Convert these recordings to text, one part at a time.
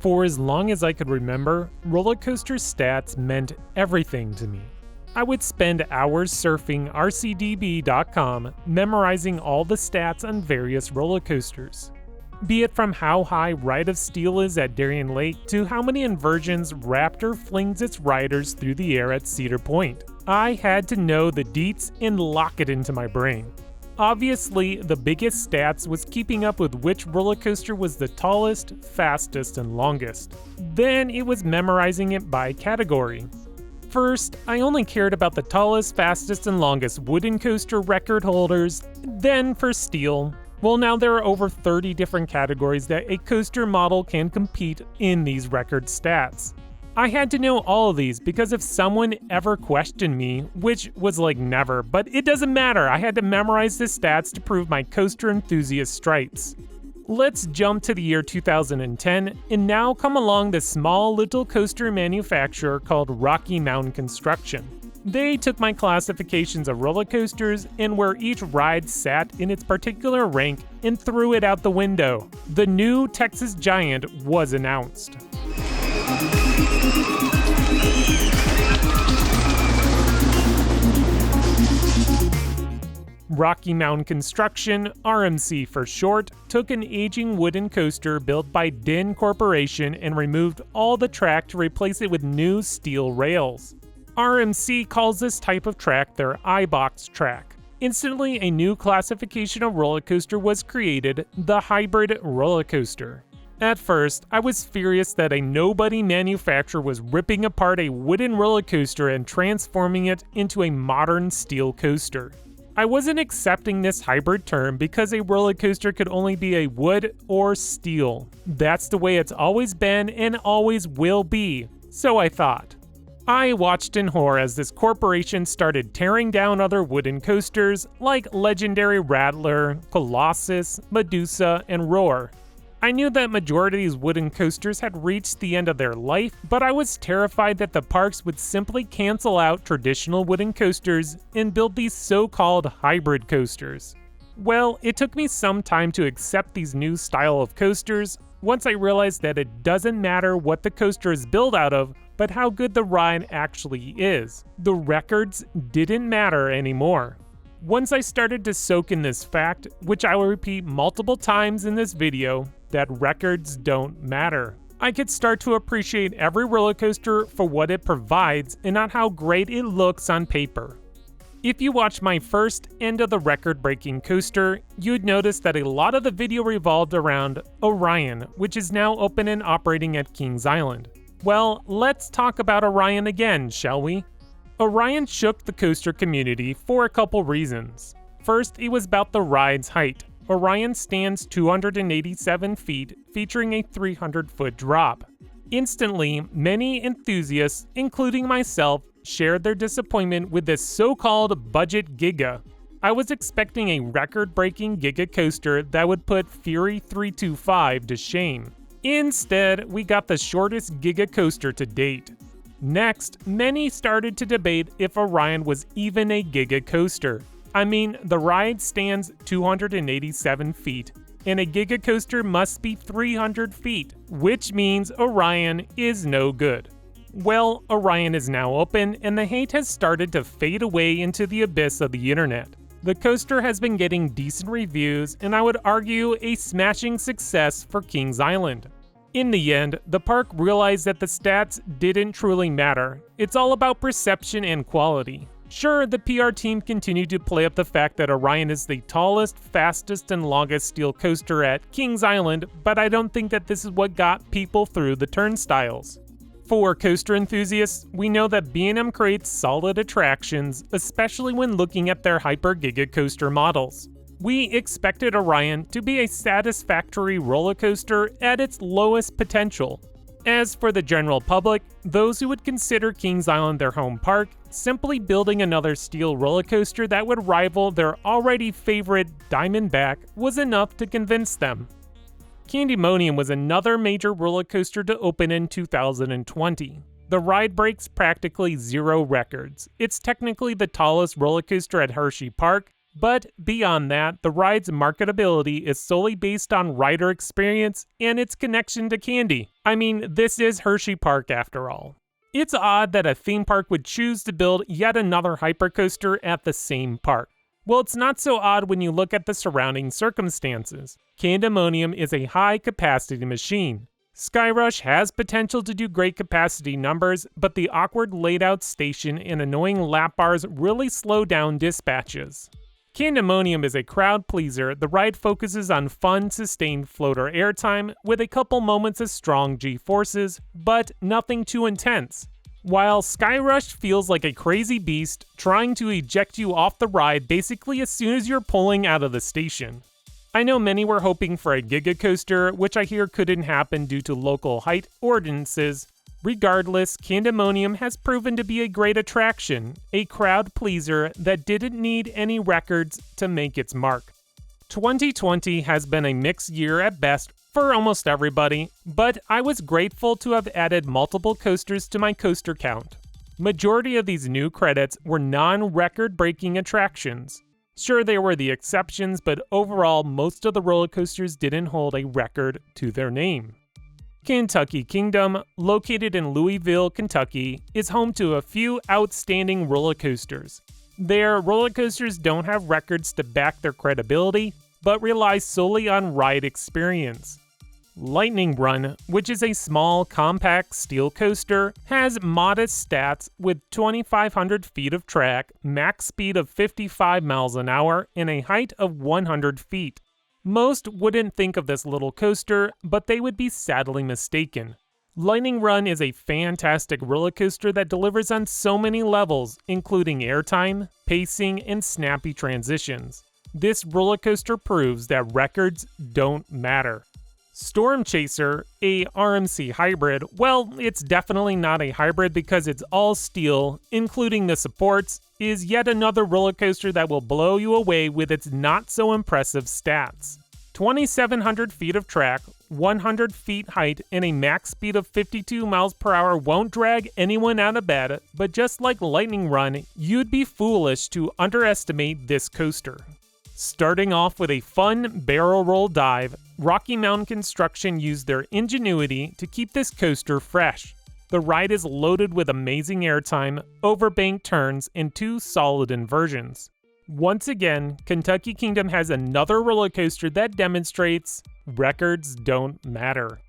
For as long as I could remember, roller coaster stats meant everything to me. I would spend hours surfing rcdb.com, memorizing all the stats on various roller coasters. Be it from how high Ride of Steel is at Darien Lake to how many inversions Raptor flings its riders through the air at Cedar Point. I had to know the deets and lock it into my brain. Obviously, the biggest stats was keeping up with which roller coaster was the tallest, fastest, and longest. Then it was memorizing it by category. First, I only cared about the tallest, fastest, and longest wooden coaster record holders, then for steel. Well, now there are over 30 different categories that a coaster model can compete in these record stats. I had to know all of these because if someone ever questioned me, which was like never, but it doesn't matter, I had to memorize the stats to prove my coaster enthusiast stripes. Let's jump to the year 2010 and now come along the small little coaster manufacturer called Rocky Mountain Construction. They took my classifications of roller coasters and where each ride sat in its particular rank and threw it out the window. The new Texas Giant was announced. Rocky Mountain Construction, RMC for short, took an aging wooden coaster built by Din Corporation and removed all the track to replace it with new steel rails. RMC calls this type of track their iBox track. Instantly, a new classification of roller coaster was created, the hybrid roller coaster. At first, I was furious that a nobody manufacturer was ripping apart a wooden roller coaster and transforming it into a modern steel coaster. I wasn't accepting this hybrid term because a roller coaster could only be a wood or steel. That's the way it's always been and always will be, so I thought. I watched in horror as this corporation started tearing down other wooden coasters like legendary Rattler, Colossus, Medusa, and Roar. I knew that majority of these wooden coasters had reached the end of their life, but I was terrified that the parks would simply cancel out traditional wooden coasters and build these so-called hybrid coasters. Well, it took me some time to accept these new style of coasters once I realized that it doesn't matter what the coaster is built out of, but how good the ride actually is. The records didn't matter anymore. Once I started to soak in this fact, which I will repeat multiple times in this video, that records don't matter, I could start to appreciate every roller coaster for what it provides and not how great it looks on paper. If you watched my first end of the record-breaking coaster, you'd notice that a lot of the video revolved around Orion, which is now open and operating at Kings Island. Well, let's talk about Orion again, shall we? Orion shook the coaster community for a couple reasons. First, it was about the ride's height. Orion stands 287 feet, featuring a 300-foot drop. Instantly, many enthusiasts, including myself, shared their disappointment with this so-called budget Giga. I was expecting a record-breaking Giga coaster that would put Fury 325 to shame. Instead, we got the shortest Giga coaster to date. Next, many started to debate if Orion was even a Giga coaster. I mean, the ride stands 287 feet, and a Giga coaster must be 300 feet, which means Orion is no good. Well, Orion is now open, and the hate has started to fade away into the abyss of the internet. The coaster has been getting decent reviews, and I would argue a smashing success for Kings Island. In the end, the park realized that the stats didn't truly matter. It's all about perception and quality. Sure, the PR team continued to play up the fact that Orion is the tallest, fastest, and longest steel coaster at Kings Island, but I don't think that this is what got people through the turnstiles. For coaster enthusiasts, we know that B&M creates solid attractions, especially when looking at their Hyper Giga coaster models. We expected Orion to be a satisfactory roller coaster at its lowest potential. As for the general public, those who would consider Kings Island their home park, simply building another steel roller coaster that would rival their already favorite Diamondback was enough to convince them. Candymonium was another major roller coaster to open in 2020. The ride breaks practically zero records. It's technically the tallest roller coaster at Hershey Park, But beyond that, the ride's marketability is solely based on rider experience and its connection to candy. I mean, this is Hershey Park after all. It's odd that a theme park would choose to build yet another hypercoaster at the same park. Well, it's not so odd when you look at the surrounding circumstances. Candemonium is a high-capacity machine. Skyrush has potential to do great capacity numbers, but the awkward laid-out station and annoying lap bars really slow down dispatches. Candemonium is a crowd pleaser. The ride focuses on fun, sustained floater airtime with a couple moments of strong G-forces, but nothing too intense. While Skyrush feels like a crazy beast trying to eject you off the ride basically as soon as you're pulling out of the station. I know many were hoping for a Giga Coaster, which I hear couldn't happen due to local height ordinances. Regardless, Candemonium has proven to be a great attraction, a crowd pleaser that didn't need any records to make its mark. 2020 has been a mixed year at best for almost everybody, but I was grateful to have added multiple coasters to my coaster count. Majority of these new credits were non-record-breaking attractions. Sure, there were the exceptions, but overall, most of the roller coasters didn't hold a record to their name. Kentucky Kingdom, located in Louisville, Kentucky, is home to a few outstanding roller coasters. Their roller coasters don't have records to back their credibility, but rely solely on ride experience. Lightning Run, which is a small, compact steel coaster, has modest stats with 2,500 feet of track, max speed of 55 miles an hour, and a height of 100 feet. Most wouldn't think of this little coaster, but they would be sadly mistaken. Lightning Run is a fantastic roller coaster that delivers on so many levels, including airtime, pacing, and snappy transitions. This roller coaster proves that records don't matter. Storm Chaser, a RMC hybrid, well, it's definitely not a hybrid because it's all steel, including the supports, is yet another roller coaster that will blow you away with its not-so-impressive stats. 2,700 feet of track, 100 feet height, and a max speed of 52 miles per hour won't drag anyone out of bed, but just like Lightning Run, you'd be foolish to underestimate this coaster. Starting off with a fun barrel roll dive, Rocky Mountain Construction used their ingenuity to keep this coaster fresh. The ride is loaded with amazing airtime, overbanked turns, and 2 solid inversions. Once again, Kentucky Kingdom has another roller coaster that demonstrates records don't matter.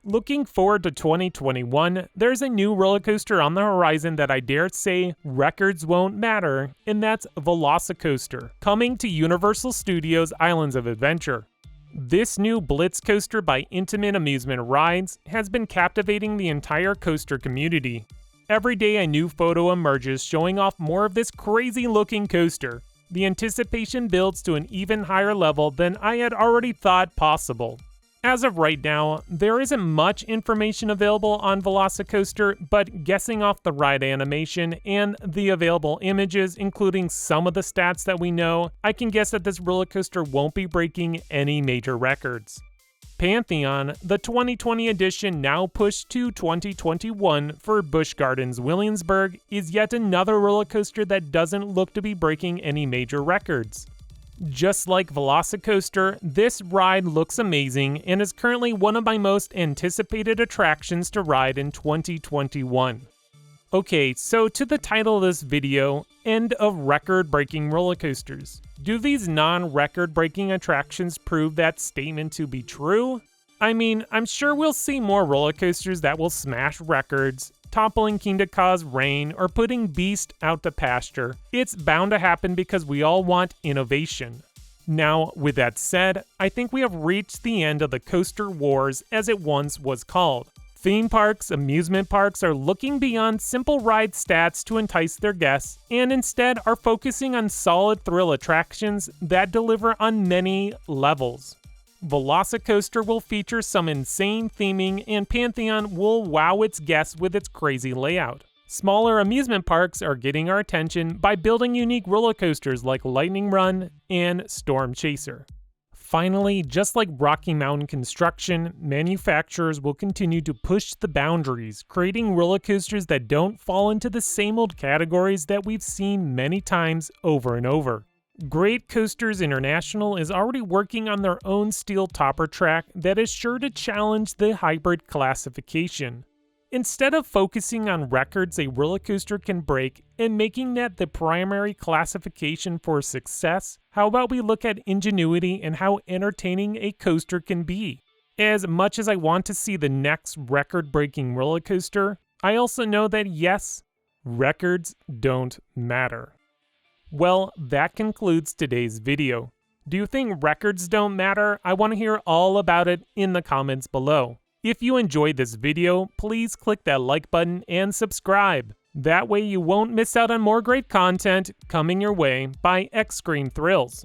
Looking forward to 2021, there's a new roller coaster on the horizon that I dare say records won't matter, and that's Velocicoaster, coming to Universal Studios Islands of Adventure. This new Blitz coaster by Intamin Amusement Rides has been captivating the entire coaster community. Every day a new photo emerges showing off more of this crazy-looking coaster. The anticipation builds to an even higher level than I had already thought possible. As of right now, there isn't much information available on Velocicoaster, but guessing off the ride animation and the available images, including some of the stats that we know, I can guess that this roller coaster won't be breaking any major records. Pantheon, the 2020 edition now pushed to 2021 for Busch Gardens Williamsburg, is yet another roller coaster that doesn't look to be breaking any major records. Just like Velocicoaster, this ride looks amazing and is currently one of my most anticipated attractions to ride in 2021. Okay, so to the title of this video, End of Record-Breaking Roller Coasters. Do these non-record-breaking attractions prove that statement to be true? I mean, I'm sure we'll see more roller coasters that will smash records, toppling Kingda Ka's reign, or putting Beast out to pasture. It's bound to happen because we all want innovation. Now, with that said, I think we have reached the end of the coaster wars as it once was called. Theme parks, amusement parks are looking beyond simple ride stats to entice their guests, and instead are focusing on solid thrill attractions that deliver on many levels. Velocicoaster will feature some insane theming, and Pantheon will wow its guests with its crazy layout. Smaller amusement parks are getting our attention by building unique roller coasters like Lightning Run and Storm Chaser. Finally, just like Rocky Mountain Construction, manufacturers will continue to push the boundaries, creating roller coasters that don't fall into the same old categories that we've seen many times over and over. Great Coasters International is already working on their own steel topper track that is sure to challenge the hybrid classification. Instead of focusing on records a roller coaster can break and making that the primary classification for success, how about we look at ingenuity and how entertaining a coaster can be? As much as I want to see the next record-breaking roller coaster, I also know that yes, records don't matter. Well, that concludes today's video. Do you think records don't matter? I want to hear all about it in the comments below. If you enjoyed this video, please click that like button and subscribe. That way you won't miss out on more great content coming your way by X Screen Thrills.